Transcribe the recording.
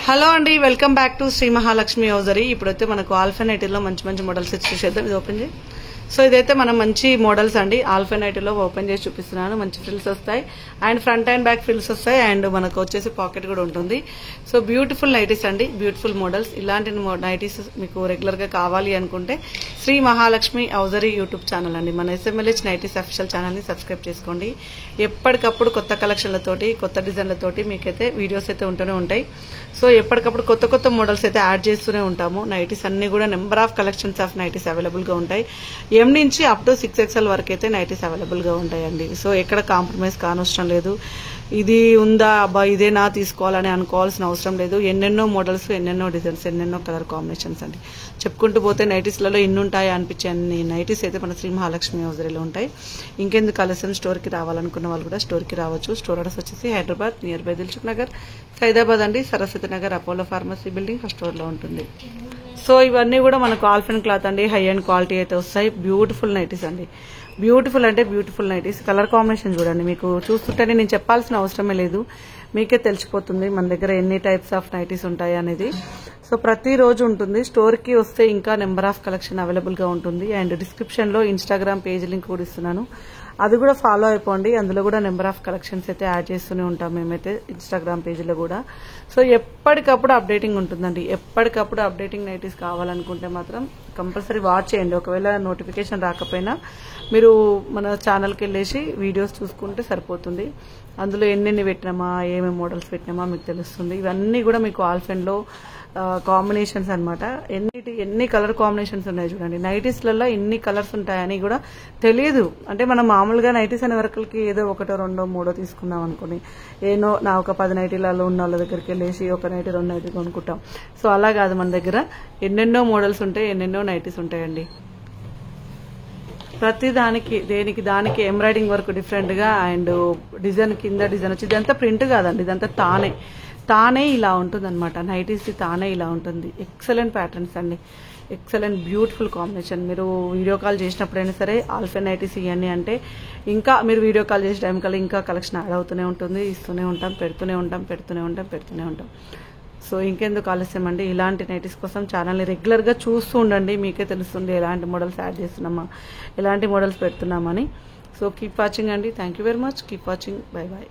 Hello అండి, welcome back to Shri Mahalakshmi hosiery. ఇప్పుడైతే మనకు ఆల్ఫెనైటీలో మంచి మంచి మోడల్స్ చూసేద్దాం. ఇది ఓపెన్ చేయి. సో ఇదైతే మనం మంచి మోడల్స్ అండి. ఆల్ఫెనైటీలో ఓపెన్ చేసి చూపిస్తున్నాను. మంచి ఫ్రిల్స్ వస్తాయి and front and back frills వస్తాయి అండ్ మనకు వచ్చేసి పాకెట్ కూడా ఉంటుంది. సో బ్యూటిఫుల్ నైటీస్ అండి, బ్యూటిఫుల్ మోడల్స్. ఇలాంటి నైటీస్ మీకు రెగ్యులర్ గా కావాలి అనుకుంటే Shri Mahalakshmi hosiery YouTube channel అండి, మన SMLH నైటీస్ అఫీషియల్ ఛానల్ ని సబ్స్క్రైబ్ చేసుకోండి. ఎప్పటికప్పుడు కొత్త కలెక్షన్లతోటి కొత్త డిజైన్లతోటి మీకైతే వీడియోస్ అయితే ఉంటూనే ఉంటాయి. సో ఎప్పటికప్పుడు కొత్త కొత్త మోడల్స్ అయితే యాడ్ చేస్తూనే ఉంటాము. నైటీస్ అన్ని కూడా number of collections of nighties available గా ఉంటాయి. M నుంచి అప్ టు 6XL వరకు అయితే నైటీస్ అవైలబుల్ గా ఉంటాయండి. సో ఎక్కడ కాంప్రమైజ్ కానవసరం లేదు. ఇది ఉందా అబ్బా ఇదేనా తీసుకోవాలని అనుకోవాల్సిన అవసరం లేదు. ఎన్నెన్నో మోడల్స్, ఎన్నెన్నో డిజైన్స్, ఎన్నెన్నో కలర్ కాంబినేషన్స్ అండి. చెప్పుకుంటూ పోతే నైటీస్లలో ఇన్ని ఉంటాయి అనిపించే అన్ని నైటీస్ అయితే మన శ్రీ మహాలక్ష్మి హౌజరీలో ఉంటాయి. ఇంకెందుకు ఆలస్యం, స్టోర్కి రావాలనుకున్న వాళ్ళు కూడా స్టోర్కి రావచ్చు. స్టోర్ అడ్రస్ వచ్చేసి హైదరాబాద్ నియర్ బై దిల్సుఖ్ నగర్, ఖైదాబాద్ అండి, Saraswati Nagar, Apollo pharmacy building first floor లో ఉంటుంది. సో ఇవన్నీ కూడా మనకు ఆల్ఫెన్ క్లాత్ అండి, హై అండ్ క్వాలిటీ అయితే వస్తాయి. బ్యూటిఫుల్ నైటీస్ అండి, బ్యూటిఫుల్ అంటే బ్యూటిఫుల్ నైటీస్. కలర్ కాంబినేషన్ చూడండి, మీకు చూస్తుంటేనే నేను చెప్పాల్సిన అవసరమే లేదు, మీకే తెలిసిపోతుంది మన దగ్గర ఎన్ని టైప్స్ ఆఫ్ నైటీస్ ఉంటాయి అనేది. సో ప్రతిరోజు ఉంటుంది. స్టోర్కి వస్తే ఇంకా నెంబర్ ఆఫ్ కలెక్షన్ అవైలబుల్ గా ఉంటుంది. అండ్ డిస్క్రిప్షన్ లో ఇన్స్టాగ్రామ్ పేజ్ లింక్ కూడా ఇస్తున్నాను, అది కూడా ఫాలో అయిపోండి. అందులో కూడా నెంబర్ ఆఫ్ కలెక్షన్స్ అయితే యాడ్ చేస్తూనే ఉంటాం మేమైతే ఇన్స్టాగ్రామ్ పేజీలో కూడా. సో ఎప్పటికప్పుడు అప్డేటింగ్ ఉంటుందండి. ఎప్పటికప్పుడు అప్డేటింగ్ నైటీస్ కావాలనుకుంటే మాత్రం కంపల్సరీ వాచ్ చేయండి. ఒకవేళ నోటిఫికేషన్ రాకపోయినా మీరు మన ఛానల్కి వెళ్ళేసి వీడియోస్ చూసుకుంటే సరిపోతుంది. అందులో ఎన్నెన్ని పెట్టినామా, ఏమేమి మోడల్స్ పెట్టినామా మీకు తెలుస్తుంది. ఇవన్నీ కూడా మీకు ఆల్ఫెన్లో కాంబినేషన్స్ అనమాట. ఎన్ని కలర్ కాంబినేషన్స్ ఉన్నాయి చూడండి. నైటీస్లలో ఎన్ని కలర్స్ ఉంటాయని కూడా తెలియదు. అంటే మనం మామూలుగా నైటీస్ అనే వరకులకి ఏదో ఒకటో రెండో మూడో తీసుకుందాం అనుకుని ఏనో నా ఒక 10 నైటీలలో ఉన్న వాళ్ళ దగ్గరికి వెళ్ళేసి ఒక నైటీ 2 నైటీ కొనుక్కుంటాం. సో అలా కాదు, మన దగ్గర ఎన్నెన్నో మోడల్స్ ఉంటాయి, ఎన్నెన్నో నైటీస్ ఉంటాయండి. ప్రతి దానికి దానికి ఎంబ్రాయిడింగ్ వర్క్ డిఫరెంట్ గా అండ్ డిజైన్ కింద డిజైన్ వచ్చి ఇదంతా ప్రింట్ కాదండి, ఇదంతా తానే ఇలా ఉంటుంది అనమాట. నైటీస్ తానే ఇలా ఉంటుంది. ఎక్సలెంట్ ప్యాటర్న్స్ అండి, ఎక్సలెంట్ బ్యూటిఫుల్ కాంబినేషన్. మీరు వీడియో కాల్ చేసినప్పుడైనా సరే ఆల్ఫెన్ నైటీస్ ఇవన్నీ అంటే ఇంకా మీరు వీడియో కాల్ చేసే టైం కల్లా ఇంకా కలెక్షన్ యాడ్ అవుతూనే ఉంటుంది. ఇస్తూనే ఉంటాం, పెడుతూనే ఉంటాం. సో ఇంకెందుకు ఆలస్యం అండి, ఇలాంటి నైటీస్ కోసం ఛానల్ని రెగ్యులర్గా చూస్తూ ఉండండి. మీకే తెలుస్తుంది ఎలాంటి మోడల్స్ యాడ్ చేస్తున్నామా, ఎలాంటి మోడల్స్ పెడుతున్నామని. సో కీప్ వాచింగ్ అండి. Thank you very much. Keep watching. Bye bye.